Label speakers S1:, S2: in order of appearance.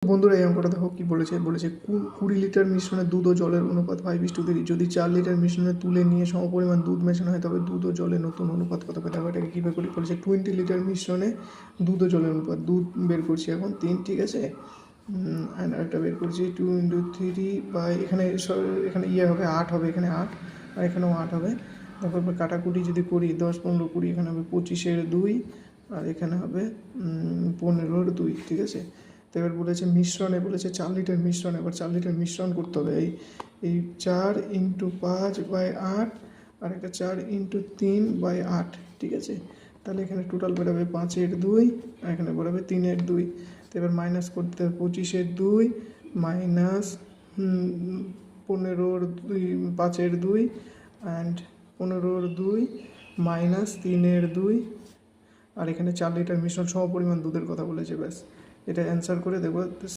S1: বন্ধুরা এই অঙ্কটা দেখো কী বলেছে 20 লিটার মিশ্রণে দুধ ও জলের অনুপাত 5:3। যদি 4 লিটার মিশ্রণে তুলে নিয়ে সমপরিমাণ দুধ মেশানো হয় তবে দুধ ও জলের নতুন অনুপাত কত হবে। দেখো এটাকে কীভাবে করি বলেছে 20 লিটার মিশ্রণে দুধ ও জলের অনুপাত। দুধ বের করছি এখন 3, ঠিক আছে। অ্যান্ড আরেকটা বের করছি 2 × 3 বাই এখানে হবে 8 হবে, এখানে 8 আর এখানেও 8 হবে। তারপর কাটাকুটি যদি করি 10, 15, 20, এখানে হবে 25-এর 2 আর এখানে হবে 15-এর 2, ঠিক আছে। তো এবার বলেছে মিশ্রণে, বলেছে 4 লিটার মিশ্রণ। এবার 4 লিটার মিশ্রণ করতে হবে। এই 4 × 5/8 আর একটা 4 × 3/8, ঠিক আছে। তাহলে এখানে টোটাল বেরোবে 5-এর 2 আর এখানে বেরোবে 3-এর 2। তো এবার মাইনাস করতে হবে 25-এর 2 মাইনাস 15-এর 2, 5-এর 2 অ্যান্ড 15-এর 2 মাইনাস 3-এর 2 আর এখানে 4 লিটার মিশ্রণ সমপরিমাণ দুধের কথা বলেছে। ব্যাস এটা অ্যান্সার করে দেবো।